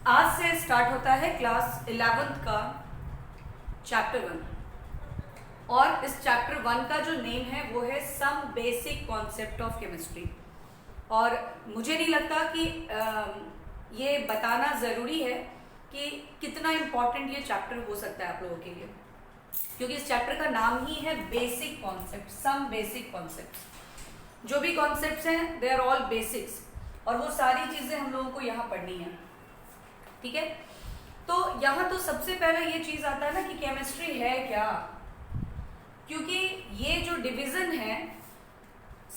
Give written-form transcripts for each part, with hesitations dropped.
आज से स्टार्ट होता है क्लास 11th का चैप्टर 1 और इस चैप्टर 1 का जो नेम है वो है some basic concept of chemistry. और मुझे नहीं लगता कि ये बताना ज़रूरी है कि कितना इम्पॉर्टेंट ये चैप्टर हो सकता है आप लोगों के लिए, क्योंकि इस चैप्टर का नाम ही है basic concept, some basic concept. जो भी कॉन्सेप्ट्स हैं दे आर ऑल बेसिक्स और वो सारी चीज़ें हम लोगों को यहाँ पढ़नी है, ठीक है। तो यहाँ तो सबसे पहले ये चीज़ आता है ना कि केमिस्ट्री है क्या, क्योंकि ये जो डिवीज़न है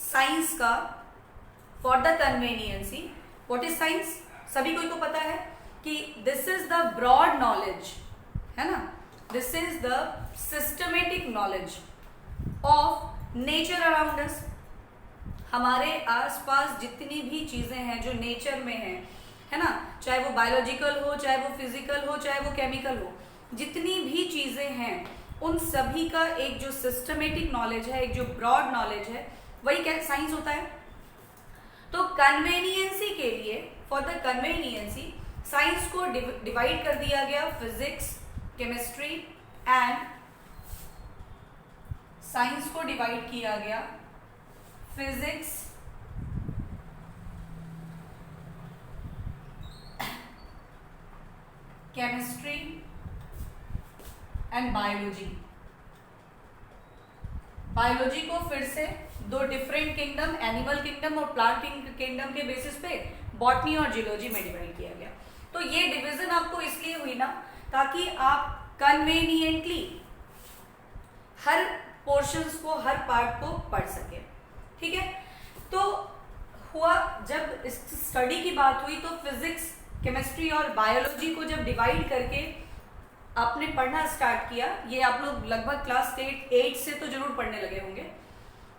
साइंस का for the convenience, what is science, सभी को पता है कि this is the broad knowledge, है ना, this is the systematic knowledge of nature around us. हमारे आसपास जितनी भी चीजें हैं जो नेचर में है ना, चाहे वो बायोलॉजिकल हो, चाहे वो फिजिकल हो, चाहे वो केमिकल हो, जितनी भी चीजें हैं उन सभी का एक जो सिस्टमेटिक नॉलेज है, एक जो ब्रॉड नॉलेज है, वही क्या साइंस होता है। तो कन्वीनियंसी के लिए, फॉर द कन्वीनियंसी, साइंस को डिवाइड कर दिया गया फिजिक्स, केमिस्ट्री एंड साइंस को डिवाइड किया गया physics, chemistry and biology. Biology को फिर से दो डिफरेंट किंगडम, एनिमल किंगडम और प्लांट किंगडम के बेसिस पे बॉटनी और जियोलॉजी में डिवाइड किया गया। तो ये डिवीजन आपको इसलिए हुई ना ताकि आप कन्वीनियंटली हर पोर्शंस को, हर पार्ट को पढ़ सके, ठीक है। तो हुआ जब इस स्टडी की बात हुई तो फिजिक्स, केमिस्ट्री और बायोलॉजी को जब डिवाइड करके आपने पढ़ना स्टार्ट किया, ये आप लोग लगभग क्लास 8 से तो जरूर पढ़ने लगे होंगे।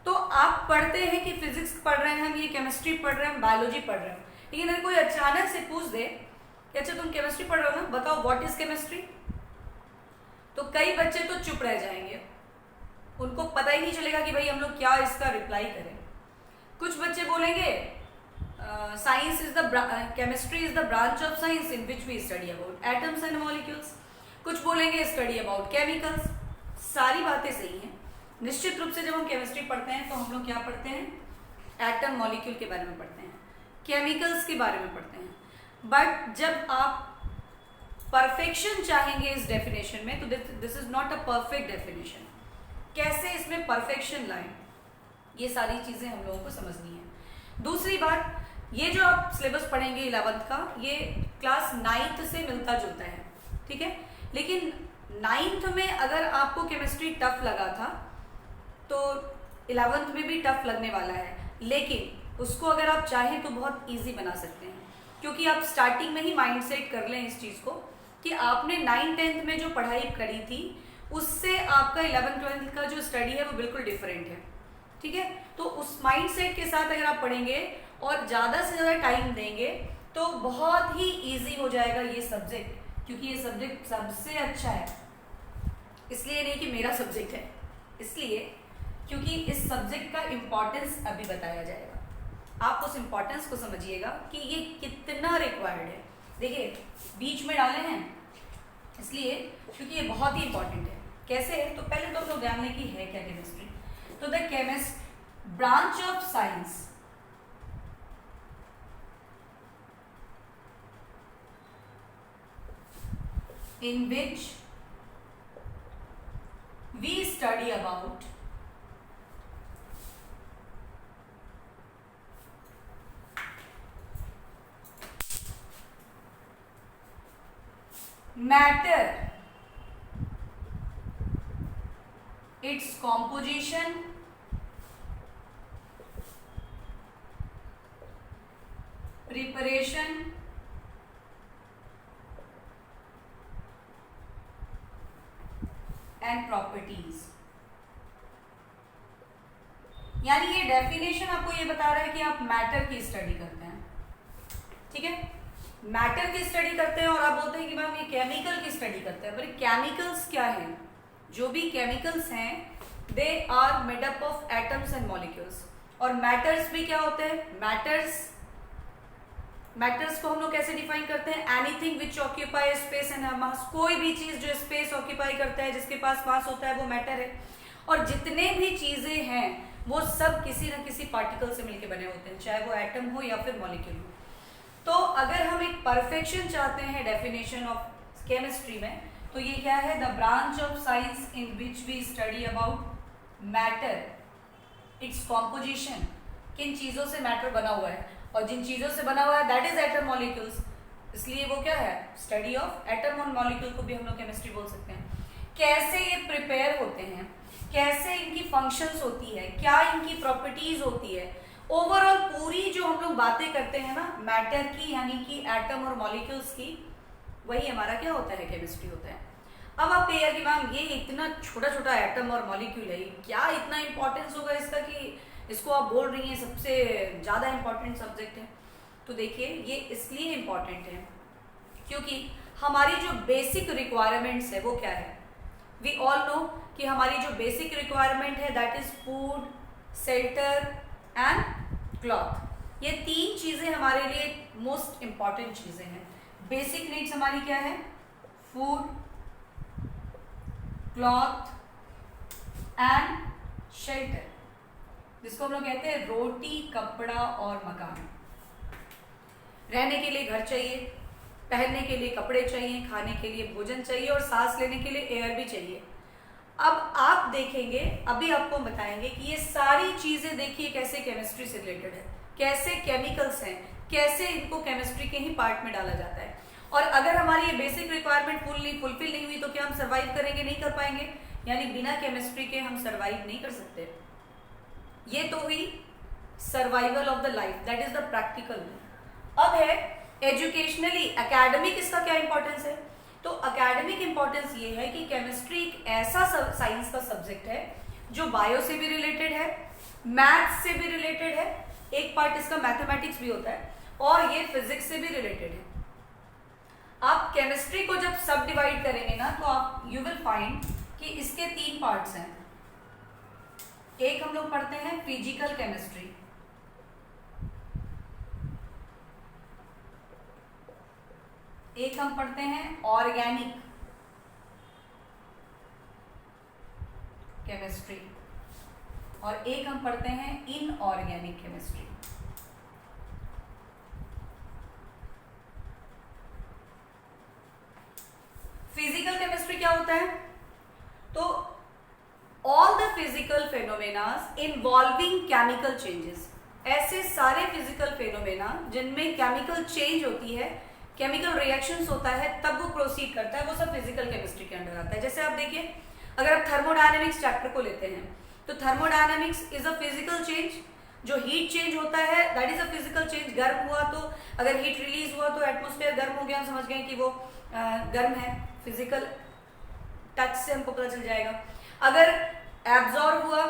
तो आप पढ़ते हैं कि फिजिक्स पढ़ रहे हैं हम, ये केमिस्ट्री पढ़ रहे हैं, बायोलॉजी पढ़ रहे हैं, लेकिन अगर कोई अचानक से पूछ दे कि अच्छा तुम केमिस्ट्री पढ़ रहे हो ना, बताओ व्हाट इज केमिस्ट्री, तो कई बच्चे तो चुप रह जाएंगे, उनको पता ही नहीं चलेगा कि भाई हम लोग क्या इसका रिप्लाई करें। कुछ बच्चे बोलेंगे science is the chemistry is the branch of science in which we study about atoms and molecules. कुछ बोलेंगे स्टडी अबाउट केमिकल्स। सारी बातें सही हैं। निश्चित रूप से जब हम केमिस्ट्री पढ़ते हैं तो हम लोग क्या पढ़ते हैं, एटम मॉलिक्यूल के बारे में पढ़ते हैं, केमिकल्स के बारे में पढ़ते हैं। बट जब आप परफेक्शन चाहेंगे इस डेफिनेशन में तो this is not a perfect definition. कैसे इसमें परफेक्शन लाएं, ये सारी चीजें हम लोगों को समझनी है। दूसरी बात, ये जो आप सिलेबस पढ़ेंगे 11th का, ये क्लास 9th से मिलता जुलता है, ठीक है। लेकिन 9th में अगर आपको केमिस्ट्री टफ लगा था तो 11th में भी टफ लगने वाला है, लेकिन उसको अगर आप चाहें तो बहुत इजी बना सकते हैं, क्योंकि आप स्टार्टिंग में ही माइंड सेट कर लें इस चीज़ को कि आपने 9th-10th में जो पढ़ाई करी थी उससे आपका 11th-12th का जो स्टडी है वो बिल्कुल डिफरेंट है, ठीक है। तो उस माइंड सेट के साथ अगर आप पढ़ेंगे और ज़्यादा से ज़्यादा टाइम देंगे तो बहुत ही ईजी हो जाएगा ये सब्जेक्ट, क्योंकि ये सब्जेक्ट सबसे अच्छा है। इसलिए नहीं कि मेरा सब्जेक्ट है, इसलिए क्योंकि इस सब्जेक्ट का इम्पोर्टेंस अभी बताया जाएगा। आप उस इम्पोर्टेंस को समझिएगा कि ये कितना रिक्वायर्ड है। देखिए बीच में डाले हैं इसलिए क्योंकि ये बहुत ही इंपॉर्टेंट है। कैसे है, तो पहले तो हम लोग जानने की है क्या केमिस्ट्री। तो the chemist branch of science in which we study about matter, its composition, preparation and properties. यानी ये डेफिनेशन आपको ये बता रहा है कि आप मैटर की स्टडी करते हैं, ठीक है। मैटर की स्टडी करते हैं और आप बोलते हैं कि मैम ये केमिकल की स्टडी करते हैं। पर केमिकल्स क्या है, जो भी केमिकल्स हैं they are made up of atoms and molecules. और मैटर्स भी क्या होते हैं, मैटर्स मैटर्स को हम लोग कैसे डिफाइन करते हैं? Anything which occupy space and mass, कोई भी चीज जो स्पेस ऑक्यूपाई करता है, जिसके पास मास होता है, वो मैटर है। और जितने भी चीजें हैं वो सब किसी न किसी पार्टिकल से मिलकर बने होते हैं, चाहे वो एटम हो या फिर मॉलिक्यूल हो। तो अगर हम एक परफेक्शन चाहते हैं डेफिनेशन ऑफ केमिस्ट्री में, तो ये क्या है? The branch of science in which we study about matter, its composition, किन चीजों से मैटर बना हुआ है, और जिन चीजों से बना हुआ है दैट इज एटम मॉलिक्यूल्स, इसलिए वो क्या है? स्टडी ऑफ एटम और मॉलिक्यूल को भी हम लोग केमिस्ट्री बोल सकते हैं। कैसे ये प्रिपेयर होते हैं, कैसे इनकी फंक्शंस होती है, क्या इनकी प्रॉपर्टीज होती है, ओवरऑल पूरी जो हम लोग बातें करते हैं ना मैटर की, यानी कि एटम और मॉलिक्यूल्स की, वही हमारा क्या होता है? केमिस्ट्री होता है। अब आप कहिए कि मैम ये इतना छोटा छोटा एटम और मॉलिक्यूल है, क्या इतना इंपॉर्टेंस होगा इसका कि इसको आप बोल रही हैं सबसे ज़्यादा इंपॉर्टेंट सब्जेक्ट है? तो देखिए ये इसलिए इम्पॉर्टेंट है क्योंकि हमारी जो बेसिक रिक्वायरमेंट्स है वो क्या है? वी ऑल नो कि हमारी जो बेसिक रिक्वायरमेंट है that is food, shelter and cloth. ये तीन चीज़ें हमारे लिए मोस्ट इंपॉर्टेंट चीज़ें हैं। बेसिक नीड्स हमारी क्या है? फूड, क्लॉथ एंड शेल्टर, जिसको हम लोग कहते हैं रोटी, कपड़ा और मकान। रहने के लिए घर चाहिए, पहनने के लिए कपड़े चाहिए, खाने के लिए भोजन चाहिए और सांस लेने के लिए एयर भी चाहिए। अब आप देखेंगे, अभी आपको बताएंगे कि ये सारी चीजें देखिए कैसे केमिस्ट्री से रिलेटेड है, कैसे केमिकल्स हैं, कैसे इनको केमिस्ट्री के ही पार्ट में डाला जाता है। और अगर हमारी ये बेसिक रिक्वायरमेंट फुलफिल नहीं हुई तो क्या हम सर्वाइव करेंगे? नहीं कर पाएंगे, यानी बिना केमिस्ट्री के हम सर्वाइव नहीं कर सकते। ये तो हुई survival of the life, that is the practical. अब है एजुकेशनली, एकेडमिक, इसका क्या इंपॉर्टेंस है? तो एकेडमिक इंपॉर्टेंस ये है कि केमिस्ट्री एक ऐसा साइंस का सब्जेक्ट है जो बायो से भी रिलेटेड है, मैथ्स से भी रिलेटेड है, एक पार्ट इसका मैथमेटिक्स भी होता है, और ये फिजिक्स से भी रिलेटेड है। आप केमिस्ट्री को जब सब डिवाइड करेंगे ना तो आप यू विल फाइंड कि इसके तीन पार्ट्स हैं। एक हम लोग पढ़ते हैं फिजिकल केमिस्ट्री, एक हम पढ़ते हैं ऑर्गेनिक केमिस्ट्री, और एक हम पढ़ते हैं इनऑर्गेनिक केमिस्ट्री। फिजिकल केमिस्ट्री क्या होता है? तो all the physical phenomenas involving chemical changes, ऐसे सारे फिजिकल फेनोमेना जिनमें केमिकल चेंज होती है, केमिकल रिएक्शंस होता है, तब वो प्रोसीड करता है, वो सब फिजिकल केमिस्ट्री के अंडर आता है। जैसे आप देखिए, अगर आप थर्मोडायनेमिक्स चैप्टर को लेते हैं तो thermodynamics is a physical change, जो हीट चेंज होता है that is a physical change. गर्म हुआ तो, अगर हीट रिलीज हुआ तो एटमॉस्फेयर गर्म हो गया, हम समझ गए कि वो गर्म है, फिजिकल टच से हमको पता चल जाएगा। अगर एब्जॉर्ब हुआ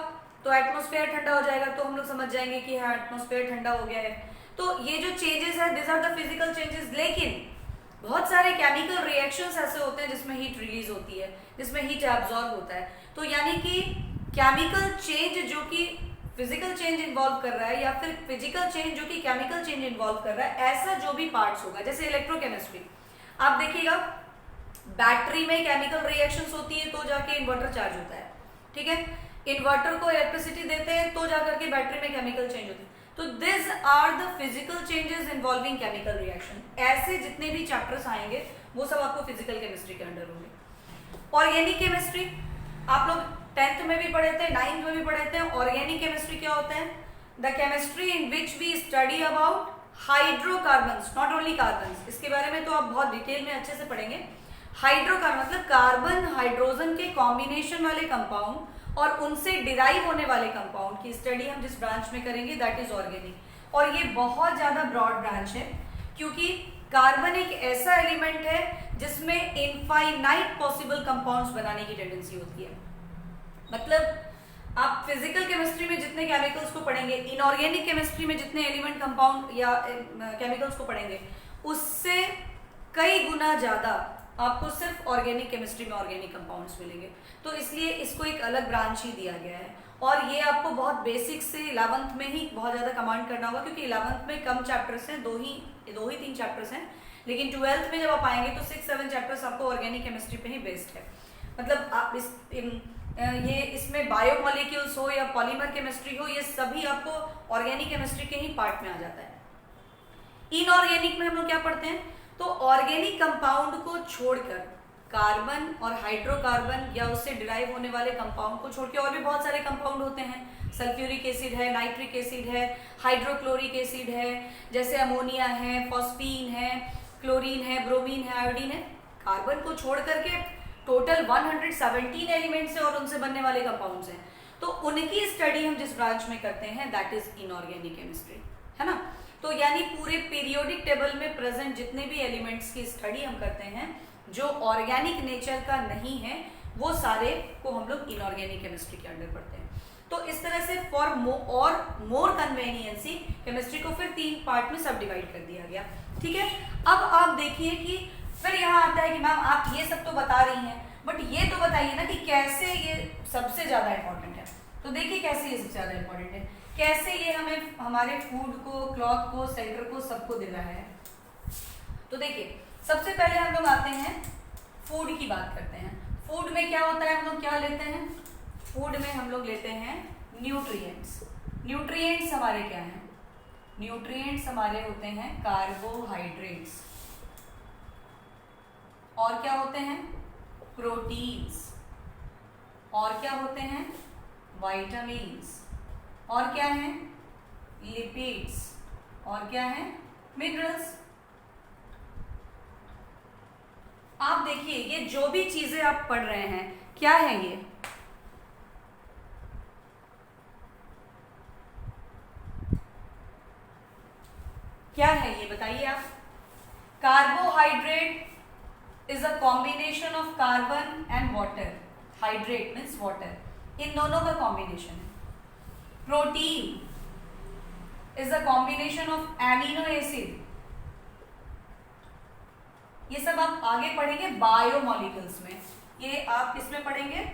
तो एटमॉस्फेयर ठंडा हो जाएगा, तो हम लोग समझ जाएंगे कि हाँ एटमॉस्फेयर ठंडा हो गया है। तो ये जो चेंजेस है this are the physical changes. लेकिन बहुत सारे केमिकल रिएक्शंस ऐसे होते हैं जिसमें हीट रिलीज होती है, जिसमें हीट एब्जॉर्ब होता है। तो यानी कि केमिकल चेंज जो कि फिजिकल चेंज इन्वॉल्व कर रहा है, या फिर फिजिकल चेंज जो कि केमिकल चेंज इन्वॉल्व कर रहा है, ऐसा जो भी पार्ट्स होगा। जैसे इलेक्ट्रोकेमिस्ट्री आप देखिएगा, बैटरी में केमिकल रिएक्शंस होती है तो जाके इन्वर्टर चार्ज होता है, ठीक है। इन्वर्टर को इलेक्ट्रिसिटी देते हैं तो जाकर के बैटरी में केमिकल चेंज होते हैं। तो this are the physical changes involving chemical reaction. ऐसे जितने भी चैप्टर्स आएंगे वो सब आपको फिजिकल केमिस्ट्री के अंडर होंगे। ऑर्गेनिक केमिस्ट्री आप लोग 10th में भी पढ़े थे, 9th में भी पढ़े थे। ऑर्गेनिक केमिस्ट्री क्या होता है? The chemistry in which we study about hydrocarbons, not only carbons. इसके बारे में तो आप बहुत डिटेल में अच्छे से पढ़ेंगे। हाइड्रोकार्बन मतलब कार्बन हाइड्रोजन के कॉम्बिनेशन वाले कंपाउंड और उनसे डिराइव होने वाले कंपाउंड की स्टडी हम जिस ब्रांच में करेंगे दैट इज ऑर्गेनिक। और ये बहुत ज्यादा ब्रॉड ब्रांच है क्योंकि कार्बन एक ऐसा एलिमेंट है जिसमें इनफाइनाइट पॉसिबल कंपाउंड्स बनाने की टेंडेंसी होती है। मतलब आप फिजिकल केमिस्ट्री में जितने केमिकल्स को पढ़ेंगे, इनऑर्गेनिक केमिस्ट्री में जितने एलिमेंट कंपाउंड या केमिकल्स को पढ़ेंगे, उससे कई गुना ज्यादा आपको सिर्फ ऑर्गेनिक केमिस्ट्री में ऑर्गेनिक कंपाउंड्स मिलेंगे। तो इसलिए इसको एक अलग ब्रांच ही दिया गया है। और ये आपको बहुत बेसिक से 11th में ही बहुत ज़्यादा कमांड करना होगा, क्योंकि 11th में कम चैप्टर्स हैं, दो ही 3 चैप्टर्स हैं, लेकिन 12th में जब आप आएंगे तो 6-7 चैप्टर्स आपको ऑर्गेनिक केमिस्ट्री पे ही बेस्ड है। मतलब आप इसमें बायोमोलिक्यूल्स हो या पॉलीमर केमिस्ट्री हो, ये सभी आपको ऑर्गेनिक केमिस्ट्री के ही पार्ट में आ जाता है। इनऑर्गेनिक में हम लोग क्या पढ़ते हैं, तो ऑर्गेनिक कंपाउंड को छोड़कर कार्बन और हाइड्रोकार्बन या उससे डिराइव होने वाले कंपाउंड को छोड़ के और भी बहुत सारे कंपाउंड होते हैं। सल्फ्यूरिक एसिड है, नाइट्रिक एसिड है, हाइड्रोक्लोरिक एसिड है, जैसे अमोनिया है, फॉस्फीन है, क्लोरीन है, ब्रोमीन है, आयोडीन है। कार्बन को छोड़ करके टोटल 117 एलिमेंट्स है और उनसे बनने वाले कंपाउंड्स हैं। तो उनकी स्टडी हम जिस ब्रांच में करते हैं दैट इज इनऑर्गेनिक केमिस्ट्री, है ना। तो यानी पूरे पीरियोडिक टेबल में प्रेजेंट जितने भी एलिमेंट्स की स्टडी हम करते हैं जो ऑर्गेनिक नेचर का नहीं है, वो सारे को हम लोग इनऑर्गेनिक केमिस्ट्री के अंडर पढ़ते हैं। तो इस तरह से फॉर मोर कन्वीनियंसी केमिस्ट्री को फिर 3 पार्ट में सब डिवाइड कर दिया गया, ठीक है। अब आप देखिए कि फिर यहाँ आता है कि मैम आप ये सब तो बता रही हैं, बट ये तो बताइए ना कि कैसे ये सबसे ज्यादा इंपॉर्टेंट है। तो देखिए कैसे ये सबसे ज्यादा इंपॉर्टेंट है, कैसे ये हमें हमारे फूड को, क्लॉथ को, सेल्टर को, सबको दे रहा है। तो देखिए सबसे पहले हम लोग आते हैं फूड की बात करते हैं। फूड में क्या होता है, हम लोग क्या लेते हैं, फूड में हम लोग लेते हैं न्यूट्रिएंट्स। न्यूट्रिएंट्स हमारे क्या हैं, न्यूट्रिएंट्स हमारे होते हैं कार्बोहाइड्रेट्स, और क्या होते हैं प्रोटीन्स, और क्या होते हैं विटामिन्स, और क्या है लिपिड्स, और क्या है मिनरल्स। आप देखिए ये जो भी चीजें आप पढ़ रहे हैं क्या है, ये क्या है, ये बताइए आप। Carbohydrate is a combination of carbon and water, hydrate means water, इन दोनों का कॉम्बिनेशन है। Protein is a combination of amino acid, ये सब आप आगे पढ़ेंगे बायोमोलिक्यूल्स में, ये आप किसमें पढ़ेंगे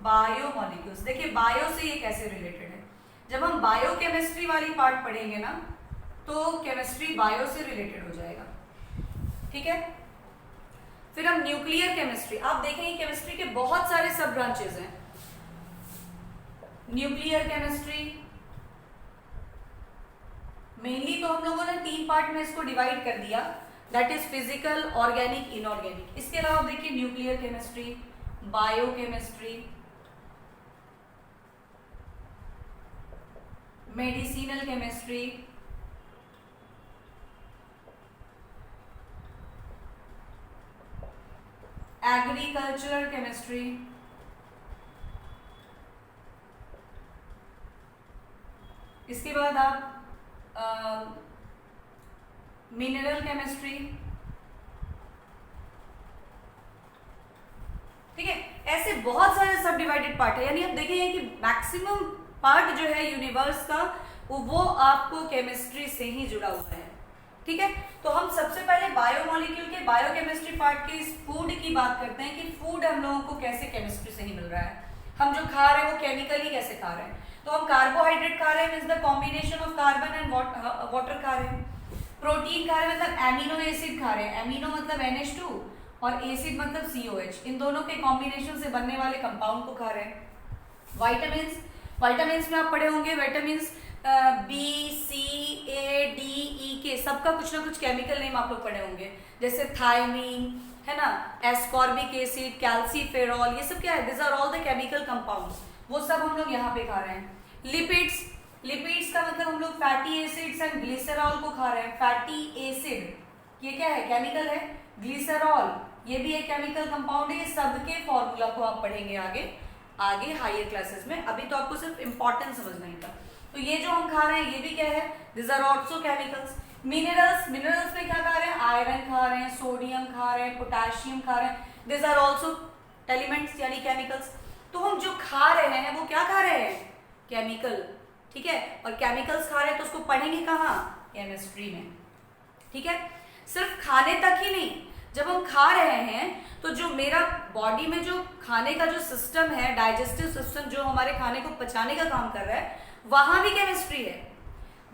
बायोमोलिक्यूल्स। देखिए बायो से ये कैसे रिलेटेड है, जब हम बायोकेमिस्ट्री वाली पार्ट पढ़ेंगे ना तो केमिस्ट्री बायो से रिलेटेड हो जाएगा, ठीक है। फिर हम न्यूक्लियर केमिस्ट्री, आप देखेंगे केमिस्ट्री के बहुत सारे सब ब्रांचेस हैं। न्यूक्लियर केमिस्ट्री मेनली तो हम लोगों ने 3 पार्ट में इसको डिवाइड कर दिया, that is physical, organic, inorganic. इसके अलावा देखिए nuclear chemistry, biochemistry, medicinal chemistry, agricultural chemistry, इसके बाद आप मिनरल केमिस्ट्री, ठीक है। ऐसे बहुत सारे सब डिवाइडेड पार्ट है, यानी आप देखेंगे कि मैक्सिमम पार्ट जो है यूनिवर्स का वो आपको केमिस्ट्री से ही जुड़ा हुआ है, ठीक है। तो हम सबसे पहले बायोमोलिक्यूल के बायोकेमिस्ट्री पार्ट के इस फूड की बात करते हैं कि फूड हम लोगों को कैसे केमिस्ट्री से ही मिल रहा है, हम जो खा रहे हैं वो केमिकली कैसे खा रहे हैं। तो हम कार्बोहाइड्रेट खा रहे हैं means the combination of carbon and water खा रहे हैं। प्रोटीन खा रहे हैं मतलब एमिनो एसिड खा रहे हैं, एमिनो मतलब NH2 और एसिड मतलब COH, इन दोनों के कॉम्बिनेशन से बनने वाले कंपाउंड को खा रहे हैं। विटामिन्स, विटामिन्स में आप पढ़े होंगे vitamins B, C, A, D, E के सबका कुछ ना कुछ केमिकल नेम आप लोग पढ़े होंगे, जैसे थायमीन है ना, एस्कॉर्बिक एसिड, कैल्सीफेरॉल, ये सब क्या है, this are all the chemical compounds, वो सब हम लोग यहाँ पे खा रहे हैं। लिपिड्स, लिपिड्स का मतलब हम लोग फैटी एसिड्स एंड ग्लिसरॉल को खा रहे हैं। फैटी एसिड ये क्या है, केमिकल है। ग्लिसरॉल ये भी एक केमिकल कंपाउंड है। ये सबके फॉर्मूला को आप पढ़ेंगे आगे हायर क्लासेस में, अभी तो आपको सिर्फ इंपॉर्टेंस समझना ही था। तो ये जो हम खा रहे हैं ये भी क्या है, this are also chemicals. Minerals, minerals में क्या खा रहे हैं, आयरन खा रहे हैं, सोडियम खा रहे हैं, पोटेशियम खा रहे हैं, दिस आर ऑल्सो एलिमेंट्स यानी केमिकल्स। तो हम जो खा रहे हैं वो क्या खा रहे हैं, केमिकल, ठीक है। और केमिकल्स खा रहे हैं तो उसको पढ़ेंगे कहाँ, केमिस्ट्री में, ठीक है। सिर्फ खाने तक ही नहीं, जब हम खा रहे हैं तो जो मेरा बॉडी में जो खाने का जो सिस्टम है, डाइजेस्टिव सिस्टम जो हमारे खाने को पचाने का काम कर रहा है, वहां भी केमिस्ट्री है।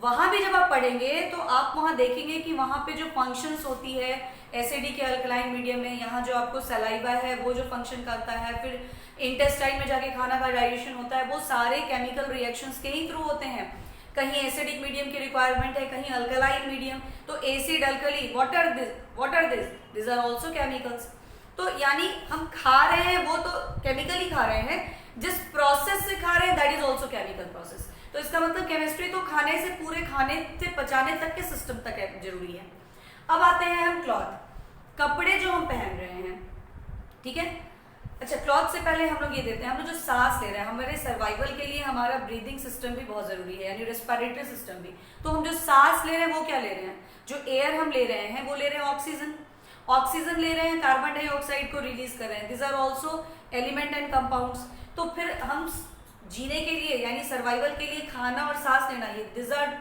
वहां भी जब आप पढ़ेंगे तो आप वहां देखेंगे कि वहां पे जो फंक्शंस होती है एसिडिक या अल्कलाइन मीडियम में, यहाँ जो आपको सलाइवा है वो जो फंक्शन करता है, फिर इंटेस्टाइन में जाके खाना का डाइजेशन होता है, वो सारे केमिकल रिएक्शंस के ही थ्रू होते हैं। कहीं एसिडिक मीडियम की रिक्वायरमेंट है, कहीं अल्कलाइन मीडियम, तो acid, alkali, what are this are also chemicals. तो यानी हम खा रहे हैं वो तो केमिकल ही खा रहे हैं, जिस प्रोसेस से खा रहे हैं that is also chemical process. तो इसका मतलब केमिस्ट्री तो खाने से पूरे खाने से पचाने तक के सिस्टम तक है, जरूरी है। अब आते हैं हम क्लॉथ, कपड़े जो हम पहन रहे हैं, ठीक है। अच्छा, क्लॉथ से पहले हम लोग ये देते हैं, हम लोग जो सांस ले रहे हैं, हमारे सर्वाइवल के लिए हमारा ब्रीदिंग सिस्टम भी बहुत जरूरी है, यानी रेस्पिरेटरी सिस्टम भी। तो हम जो सांस ले रहे हैं वो क्या ले रहे हैं, जो एयर हम ले रहे हैं वो ले रहे हैं ऑक्सीजन, ऑक्सीजन ले रहे हैं, कार्बन डाइऑक्साइड को रिलीज कर रहे हैं, this are also element and compounds. तो फिर हम जीने के लिए यानी सर्वाइवल के लिए खाना और सांस लेना, ये this are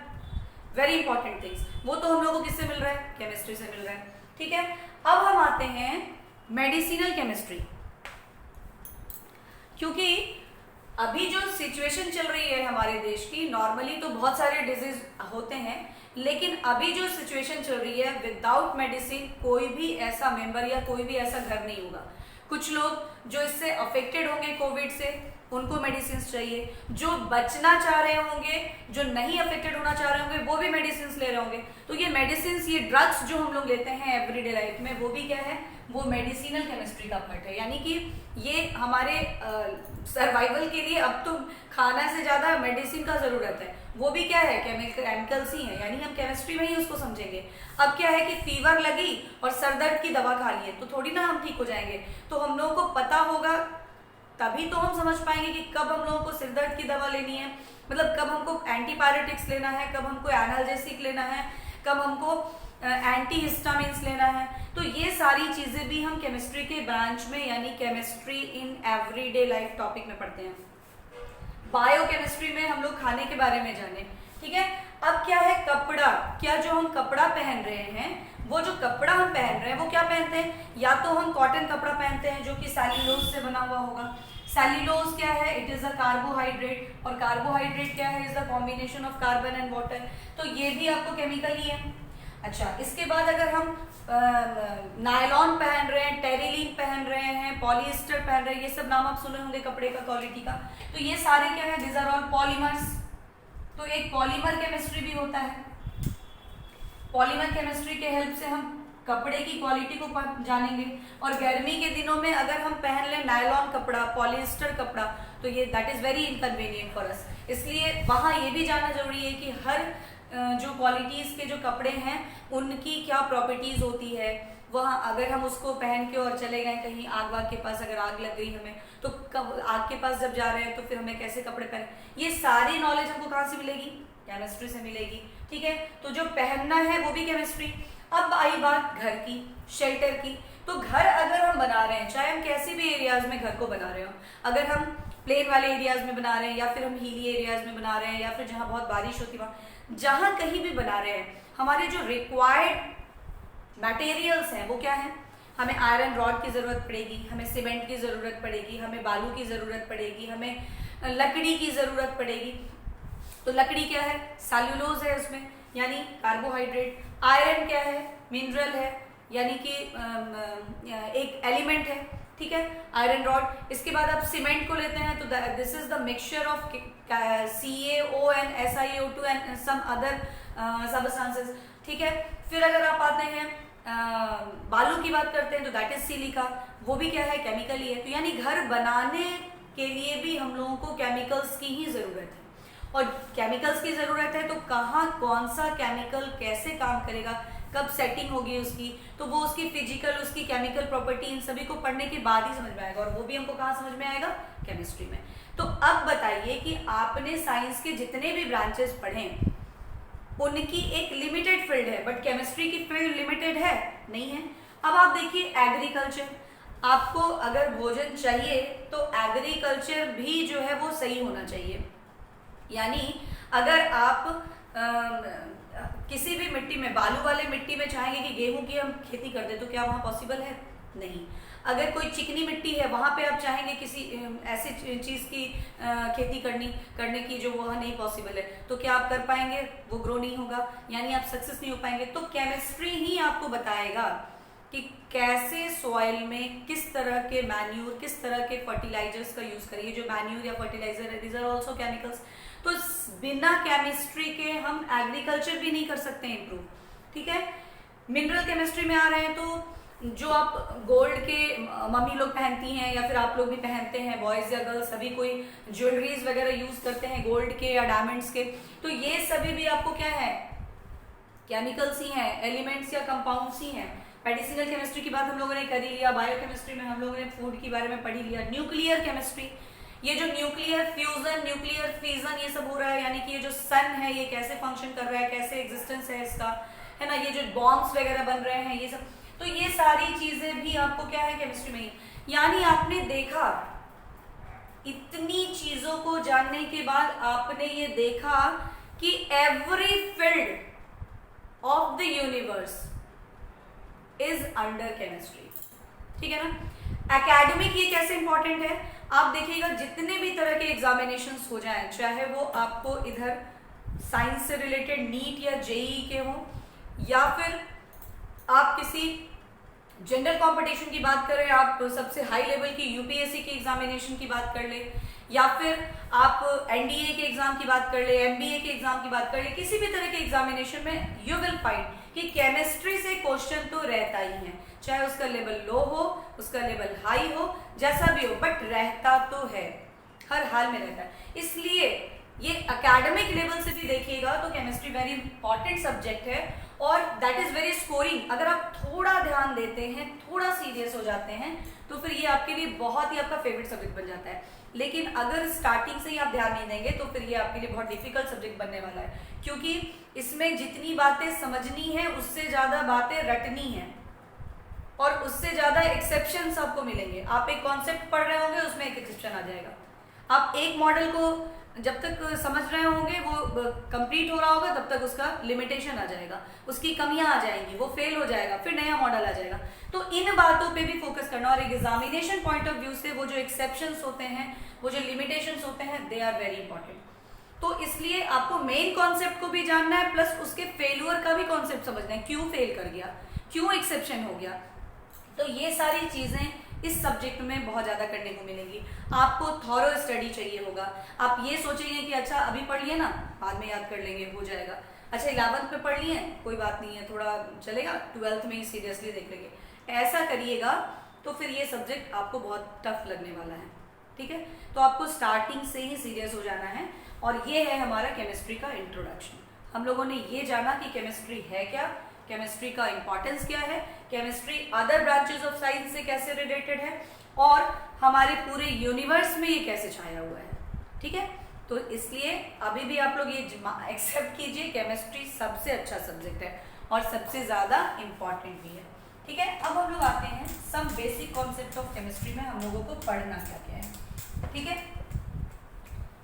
very important things. वो तो हम लोगों को किससे मिल रहा है, केमिस्ट्री से मिल रहा है, ठीक है। अब हम आते हैं मेडिसिनल केमिस्ट्री, क्योंकि अभी जो सिचुएशन चल रही है हमारे देश की, नॉर्मली तो बहुत सारे डिजीज होते हैं, लेकिन अभी जो सिचुएशन चल रही है, विदाउट मेडिसिन कोई भी ऐसा मेंबर या कोई भी ऐसा घर नहीं होगा। कुछ लोग जो इससे अफेक्टेड होंगे कोविड से, उनको मेडिसिन चाहिए, जो बचना चाह रहे होंगे, जो नहीं अफेक्टेड होना चाह रहे होंगे, वो भी मेडिसिन ले रहे होंगे। तो ये मेडिसिन, ये ड्रग्स जो हम लोग लेते हैं एवरीडे लाइफ में, वो भी क्या है, वो मेडिसिनल केमिस्ट्री का पार्ट है। यानी कि ये हमारे सर्वाइवल के लिए अब तो खाना से ज्यादा मेडिसिन का जरूरत है, वो भी क्या है, केमिकल्स ही है, यानी हम केमिस्ट्री में ही उसको समझेंगे। अब क्या है कि फीवर लगी और सर दर्द की दवा खा लिए तो थोड़ी ना हम ठीक हो जाएंगे। तो हम लोगों को पता होगा, तभी तो हम समझ पाएंगे कि कब हम लोगों को सिर दर्द की दवा लेनी है, मतलब कब हमको एंटीबायोटिक्स लेना है, कब हमको एनाल्जेसिक लेना है, कब हमको एंटी हिस्टामिन्स लेना है। तो ये सारी चीजें भी हम केमिस्ट्री के ब्रांच में, यानी chemistry in everyday life topic में पढ़ते हैं। बायोकेमिस्ट्री में हम लोग खाने के बारे में जाने, ठीक है। अब क्या है, कपड़ा, क्या जो हम कपड़ा पहन रहे हैं, वो जो कपड़ा हम पहन रहे हैं वो क्या पहनते हैं, या तो हम कॉटन कपड़ा पहनते हैं जो कि सेल्यूलोज से बना हुआ होगा। सेल्यूलोज क्या है, इट इज अ कार्बोहाइड्रेट, और कार्बोहाइड्रेट क्या है, is the combination of carbon and water. तो ये भी आपको केमिकल ही है। अच्छा, इसके बाद अगर हम नायलॉन पहन रहे हैं, टेरिलीन पहन रहे हैं, पॉलिएस्टर पहन रहे हैं, ये सब नाम आप सुने होंगे कपड़े का, क्वालिटी का। तो ये सारे क्या है, दिस आर ऑल पॉलीमर्स। तो एक पॉलीमर केमिस्ट्री भी होता है। पॉलीमर केमिस्ट्री के हेल्प से हम कपड़े की क्वालिटी को जानेंगे। और गर्मी के दिनों में अगर हम पहन लें नायलॉन कपड़ा, पॉलिएस्टर कपड़ा, तो ये that is very inconvenient for us. इसलिए वहाँ ये भी जानना जरूरी है कि हर जो क्वालिटीज के जो कपड़े हैं उनकी क्या प्रॉपर्टीज होती है। वहाँ अगर हम उसको पहन के और चले गए कहीं आग वाग के पास, अगर आग लग गई हमें, तो कब आग के पास जब जा रहे हैं तो फिर हमें कैसे कपड़े पहने, ये सारी नॉलेज हमको कहाँ से मिलेगी, केमिस्ट्री से मिलेगी, ठीक है। तो जो पहनना है वो भी केमिस्ट्री। अब आई बात घर की, शेल्टर की। तो घर अगर हम बना रहे हैं, चाहे हम कैसे भी एरियाज में घर को बना रहे हो, अगर हम प्लेन वाले एरियाज में बना रहे हैं या फिर हम हिली एरियाज में बना रहे हैं या फिर जहाँ बहुत बारिश होती है, जहाँ कहीं भी बना रहे हैं, हमारे जो रिक्वायर्ड मटेरियल्स हैं वो क्या है, हमें आयरन रॉड की ज़रूरत पड़ेगी, हमें सीमेंट की ज़रूरत पड़ेगी, हमें बालू की ज़रूरत पड़ेगी, हमें लकड़ी की ज़रूरत पड़ेगी। तो लकड़ी क्या है, सेल्यूलोज है उसमें, यानी कार्बोहाइड्रेट। आयरन क्या है, मिनरल है, यानी कि एक एलिमेंट है, ठीक है, आयरन रॉड। इसके बाद आप सीमेंट को लेते हैं तो this is the mixture of CaO and SiO2 and some other substances, ठीक है। फिर अगर आप आते हैं बालू की बात करते हैं तो दैट इज सिलिका, वो भी क्या है, केमिकल ही है। तो यानी घर बनाने के लिए भी हम लोगों को केमिकल्स की ही ज़रूरत है। और केमिकल्स की ज़रूरत है तो कहाँ कौन सा केमिकल कैसे काम करेगा, कब सेटिंग होगी उसकी, तो वो उसकी फिजिकल, उसकी केमिकल प्रॉपर्टी, इन सभी को पढ़ने के बाद ही समझ में आएगा। और वो भी हमको कहाँ समझ में आएगा, केमिस्ट्री में। तो अब बताइए कि आपने साइंस के जितने भी ब्रांचेस पढ़े उनकी एक लिमिटेड फील्ड है, बट केमिस्ट्री की फील्ड लिमिटेड है नहीं है। अब आप देखिए एग्रीकल्चर, आपको अगर भोजन चाहिए तो एग्रीकल्चर भी जो है वो सही होना चाहिए। यानी अगर आप किसी भी मिट्टी में, बालू वाले मिट्टी में चाहेंगे कि गेहूं की हम खेती कर दे तो क्या वहां पॉसिबल है? नहीं। अगर कोई चिकनी मिट्टी है वहां पे आप चाहेंगे किसी ऐसी चीज की खेती करने की जो वह नहीं पॉसिबल है, तो क्या आप कर पाएंगे? वो ग्रो नहीं होगा, यानी आप सक्सेस नहीं हो पाएंगे। तो केमिस्ट्री ही आपको बताएगा कि कैसे सॉइल में किस तरह के मैन्यूर, किस तरह के फर्टिलाइजर्स का यूज करिए। जो मैन्यूर या फर्टिलाइजर है, दीज आर ऑल्सो केमिकल्स। तो बिना केमिस्ट्री के हम एग्रीकल्चर भी नहीं कर सकते इंप्रूव, ठीक है। मिनरल केमिस्ट्री में आ रहे हैं तो जो आप गोल्ड के मम्मी लोग पहनती हैं या फिर आप लोग भी पहनते हैं, बॉयज या गर्ल्स सभी कोई ज्वेलरीज वगैरह यूज करते हैं गोल्ड के या डायमंड्स के, तो ये सभी भी आपको क्या है? केमिकल्स ही हैं, एलिमेंट्स या कंपाउंड्स ही हैं। मेडिसिनल केमिस्ट्री की बात हम लोगों ने कर ही लिया, बायोकेमिस्ट्री में हम लोगों ने फूड के बारे में पढ़ ही लिया। न्यूक्लियर केमिस्ट्री, ये जो न्यूक्लियर फ्यूजन, न्यूक्लियर फिजन ये सब हो रहा है, यानी कि ये जो सन है ये कैसे फंक्शन कर रहा है, कैसे एग्जिस्टेंस है इसका, है ना, ये जो बॉम्ब्स वगैरह बन रहे हैं ये सब, तो ये सारी चीजें भी आपको क्या है? केमिस्ट्री में ही। यानी आपने देखा, इतनी चीजों को जानने के बाद आपने ये देखा कि every field of the universe is under chemistry, ठीक है ना। एकेडमिक ये कैसे इंपॉर्टेंट है, आप देखिएगा जितने भी तरह के एग्जामिनेशंस हो जाएं, चाहे वो आपको इधर साइंस से रिलेटेड नीट या जेईई के हो, या फिर आप किसी जनरल कंपटीशन की बात करें, आप सबसे हाई लेवल की यूपीएससी की एग्जामिनेशन की बात कर ले, या फिर आप एनडीए के एग्जाम की बात कर ले, एमबीए के एग्जाम की बात कर ले, किसी भी तरह के एग्जामिनेशन में यू विल फाइंड कि केमिस्ट्री से क्वेश्चन तो रहता ही है, चाहे उसका लेवल लो हो, उसका लेवल हाई हो, जैसा भी हो, बट रहता तो है, हर हाल में रहता है। इसलिए ये एकेडमिक लेवल से भी देखिएगा तो केमिस्ट्री वेरी इंपॉर्टेंट सब्जेक्ट है और दैट इज वेरी स्कोरिंग। अगर आप थोड़ा ध्यान देते हैं, थोड़ा सीरियस हो जाते हैं, तो फिर ये आपके लिए बहुत ही आपका फेवरेट सब्जेक्ट बन जाता है। लेकिन अगर स्टार्टिंग से ही आप ध्यान नहीं देंगे तो फिर ये आपके लिए बहुत डिफिकल्ट सब्जेक्ट बनने वाला है, क्योंकि इसमें जितनी बातें समझनी है उससे ज्यादा बातें रटनी है और उससे ज्यादा एक्सेप्शंस आपको मिलेंगे। आप एक कॉन्सेप्ट पढ़ रहे होंगे, उसमें एक एक्सेप्शन आ जाएगा। आप एक मॉडल को जब तक समझ रहे होंगे, वो कंप्लीट हो रहा होगा, तब तक उसका लिमिटेशन आ जाएगा, उसकी कमियां आ जाएंगी, वो फेल हो जाएगा, फिर नया मॉडल आ जाएगा। तो इन बातों पे भी फोकस करना, और एग्जामिनेशन पॉइंट ऑफ व्यू से वो जो एक्सेप्शंस होते हैं, वो जो लिमिटेशंस होते हैं, दे आर वेरी इंपॉर्टेंट। तो इसलिए आपको मेन कॉन्सेप्ट को भी जानना है, प्लस उसके फेल्यूर का भी कॉन्सेप्ट समझना है, क्यों फेल कर गया, क्यों एक्सेप्शन हो गया। तो ये सारी चीजें इस सब्जेक्ट में बहुत ज्यादा करने को मिलेंगी। आपको थॉरो स्टडी चाहिए होगा। आप ये सोचेंगे कि अच्छा अभी पढ़ लिए ना, बाद में याद कर लेंगे, हो जाएगा। अच्छा 11th में पढ़ लिए, कोई बात नहीं है, थोड़ा चलेगा, 12th में ही सीरियसली देख लेंगे, ऐसा करिएगा तो फिर ये सब्जेक्ट आपको बहुत टफ लगने वाला है, ठीक है। तो आपको स्टार्टिंग से ही सीरियस हो जाना है। और ये है हमारा केमिस्ट्री का इंट्रोडक्शन। हम लोगों ने ये जाना कि केमिस्ट्री है क्या, केमिस्ट्री का इंपॉर्टेंस क्या है, chemistry other branches of science से कैसे रिलेटेड है, और हमारे पूरे यूनिवर्स में ये कैसे छाया हुआ है, ठीक है। तो इसलिए अभी भी आप लोग ये एक्सेप्ट कीजिए, केमिस्ट्री सबसे अच्छा सब्जेक्ट है और सबसे ज्यादा इंपॉर्टेंट भी है, ठीक है। अब हम लोग आते हैं some basic concept of chemistry में हम लोगों को पढ़ना क्या क्या है, ठीक है।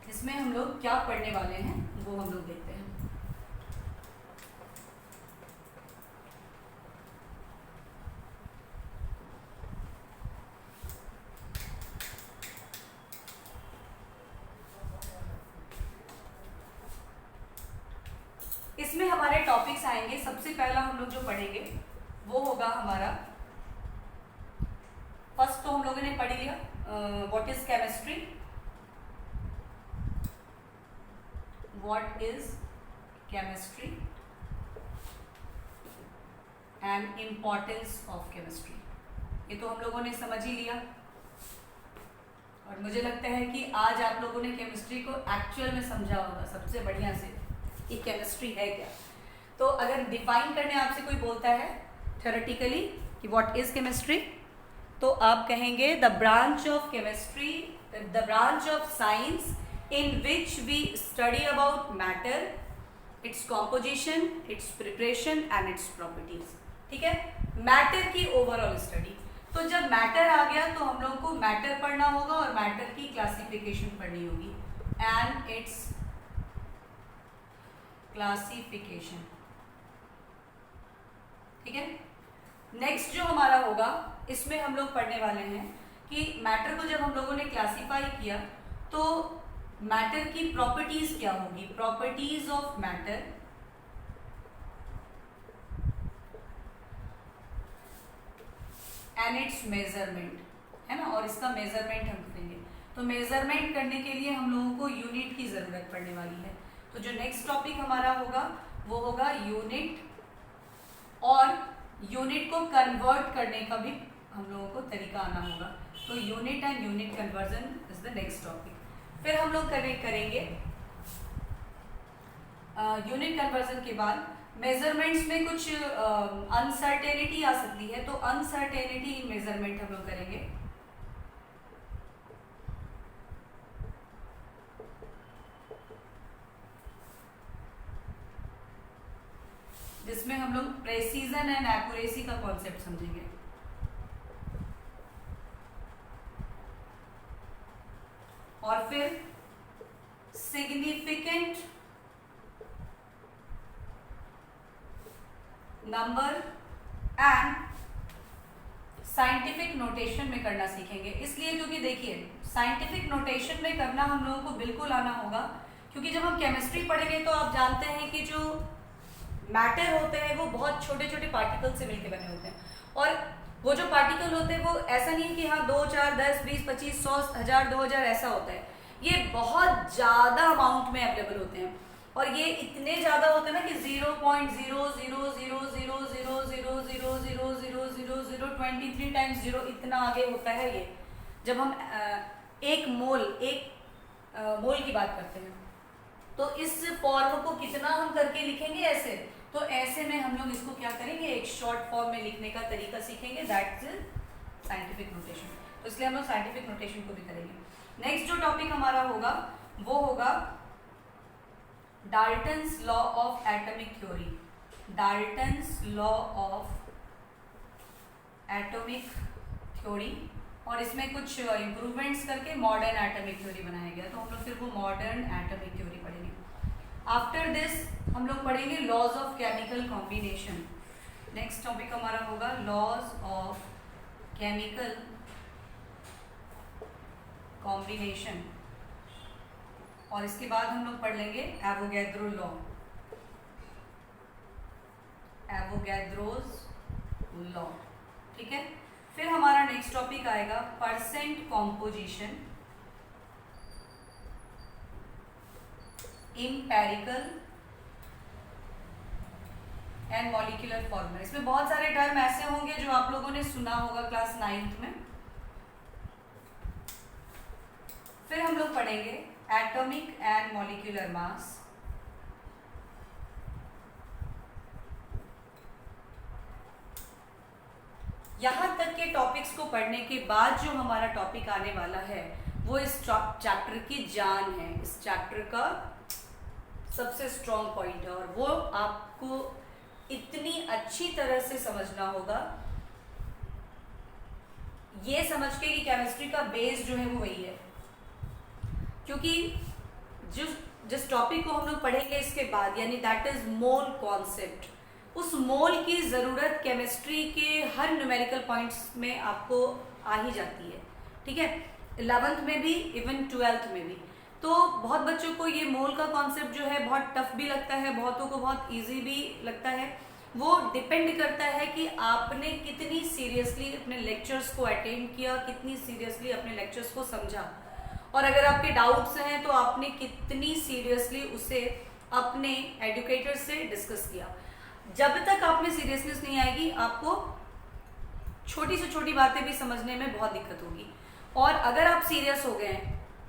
इसमें हम लोग क्या पढ़ने वाले हैं वो हम लोग देखते हैं। इसमें हमारे टॉपिक्स आएंगे। सबसे पहला हम लोग जो पढ़ेंगे वो होगा हमारा, फर्स्ट तो हम लोगों ने पढ़ लिया what is chemistry, what is chemistry and importance of chemistry, ये तो हम लोगों ने समझ ही लिया। और मुझे लगता है कि आज आप लोगों ने केमिस्ट्री को एक्चुअल में समझा होगा सबसे बढ़िया से कि केमिस्ट्री है क्या। तो अगर डिफाइन करने आपसे कोई बोलता है थ्योरेटिकली कि व्हाट इज केमिस्ट्री, तो आप कहेंगे the branch of chemistry, the branch of science in which we study about matter, its composition, its preparation and its properties, ठीक है। मैटर की ओवरऑल स्टडी। तो जब मैटर आ गया तो हम लोग को मैटर पढ़ना होगा और मैटर की क्लासिफिकेशन पढ़नी होगी एंड इट्स क्लासिफिकेशन, ठीक है। नेक्स्ट जो हमारा होगा इसमें हम लोग पढ़ने वाले हैं कि मैटर को जब हम लोगों ने क्लासिफाई किया तो मैटर की प्रॉपर्टीज क्या होगी, properties of matter and it's measurement, है ना, और इसका मेजरमेंट हम करेंगे। तो मेजरमेंट करने के लिए हम लोगों को यूनिट की जरूरत पड़ने वाली है। तो जो नेक्स्ट टॉपिक हमारा होगा वो होगा यूनिट, और यूनिट को कन्वर्ट करने का भी हम लोगों को तरीका आना होगा। तो unit and unit conversion is the next topic. फिर हम लोग करेंगे यूनिट कन्वर्जन के बाद मेजरमेंट्स में कुछ अनसर्टेनिटी आ सकती है, तो अनसर्टेनिटी इन मेजरमेंट हम लोग करेंगे। जिसमें हम लोग प्रेसिजन एंड एक्यूरेसी का कॉन्सेप्ट समझेंगे। और फिर significant number and scientific notation में करना सीखेंगे। इसलिए क्योंकि देखिए साइंटिफिक नोटेशन में करना हम लोगों को बिल्कुल आना होगा, क्योंकि जब हम केमिस्ट्री पढ़ेंगे तो आप जानते हैं कि जो मैटर होते हैं वो बहुत छोटे छोटे पार्टिकल से मिलकर बने होते हैं, और वो जो पार्टिकल होते हैं वो ऐसा नहीं है कि हाँ 2, 4, 10, 20, 25, 100, 1000, 2000 ऐसा होता है। ये बहुत ज़्यादा अमाउंट में अवेलेबल होते हैं, और ये इतने ज़्यादा होते हैं ना कि 0.0000000000023 टाइम्स 0 इतना आगे होता है ये। जब हम एक मोल की बात करते हैं तो इस फॉर्म को कितना हम करके लिखेंगे ऐसे, तो ऐसे में हम लोग इसको क्या करेंगे, एक शॉर्ट फॉर्म में लिखने का तरीका सीखेंगे, दैट्स साइंटिफिक नोटेशन। तो इसलिए हम लोग साइंटिफिक नोटेशन को भी करेंगे। नेक्स्ट जो टॉपिक हमारा होगा वो होगा Dalton's law of atomic theory, Dalton's law of atomic theory, और इसमें कुछ इंप्रूवमेंट्स करके मॉडर्न एटॉमिक थ्योरी बनाया गया, तो हम लोग फिर वो मॉडर्न एटॉमिक थ्योरी पढ़ेंगे। आफ्टर दिस हम लोग पढ़ेंगे laws of chemical combination. Next topic हमारा होगा लॉज ऑफ केमिकल कॉम्बिनेशन, और इसके बाद हम लोग पढ़ लेंगे एवोगैड्रो लॉ, एवोगैड्रोज लॉ, ठीक है। फिर हमारा नेक्स्ट टॉपिक आएगा percent composition, empirical and molecular formula. इसमें बहुत सारे टर्म ऐसे होंगे जो आप लोगों ने सुना होगा क्लास 9th में। फिर हम लोग पढ़ेंगे एटॉमिक एंड मॉलिक्यूलर मास, यहां तक के टॉपिक्स को पढ़ने के बाद जो हमारा टॉपिक आने वाला है वो इस चैप्टर की जान है, इस चैप्टर का सबसे स्ट्रॉन्ग पॉइंट है, और वो आपको इतनी अच्छी तरह से समझना होगा, ये समझ के कि केमिस्ट्री का बेस जो है वो वही है। क्योंकि जिस टॉपिक को हम लोग पढ़ेंगे इसके बाद, यानी दैट इज मोल कॉन्सेप्ट, उस मोल की ज़रूरत केमिस्ट्री के हर न्यूमेरिकल पॉइंट्स में आपको आ ही जाती है, ठीक है, 11th में भी, इवन 12th में भी। तो बहुत बच्चों को ये मोल का कॉन्सेप्ट जो है बहुत टफ भी लगता है, बहुतों को बहुत इजी भी लगता है। वो डिपेंड करता है कि आपने कितनी सीरियसली अपने लेक्चर्स को अटेंड किया, कितनी सीरियसली अपने लेक्चर्स को समझा, और अगर आपके डाउट्स हैं तो आपने कितनी सीरियसली उसे अपने एजुकेटर से डिस्कस किया। जब तक आप में सीरियसनेस नहीं आएगी, आपको छोटी से छोटी बातें भी समझने में बहुत दिक्कत होगी। और अगर आप सीरियस हो गए,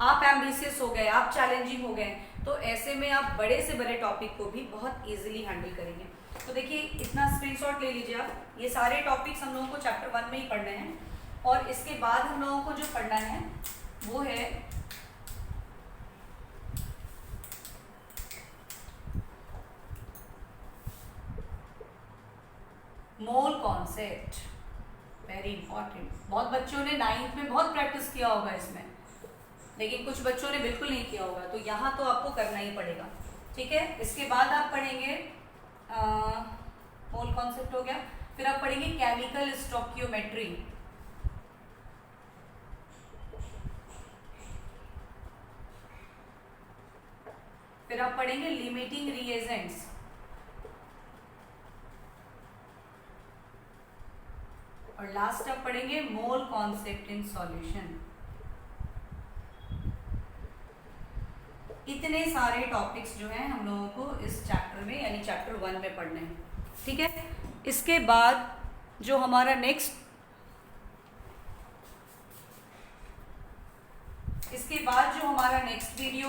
आप एम्बिशियस हो गए, आप चैलेंजिंग हो गए, तो ऐसे में आप बड़े से बड़े टॉपिक को भी बहुत इजीली हैंडल करेंगे। तो देखिए इतना स्क्रीनशॉट ले लीजिए आप, ये सारे टॉपिक्स हम लोगों को चैप्टर 1 में ही पढ़ने हैं, और इसके बाद हम लोगों को जो पढ़ना है वो है मोल कॉन्सेप्ट, वेरी इंपॉर्टेंट। बहुत बच्चों ने 9th में बहुत प्रैक्टिस किया होगा इसमें, लेकिन कुछ बच्चों ने बिल्कुल नहीं किया होगा, तो यहाँ तो आपको करना ही पड़ेगा, ठीक है। इसके बाद आप पढ़ेंगे मोल कॉन्सेप्ट हो गया, फिर आप पढ़ेंगे केमिकल स्टोकियोमेट्री, फिर आप पढ़ेंगे लिमिटिंग रिएजेंट्स, और लास्ट आप पढ़ेंगे मोल कॉन्सेप्ट इन सॉल्यूशन। इतने सारे टॉपिक्स जो हैं हम लोगों को इस चैप्टर में यानी चैप्टर 1 में पढ़ने हैं, ठीक है। इसके बाद जो हमारा नेक्स्ट वीडियो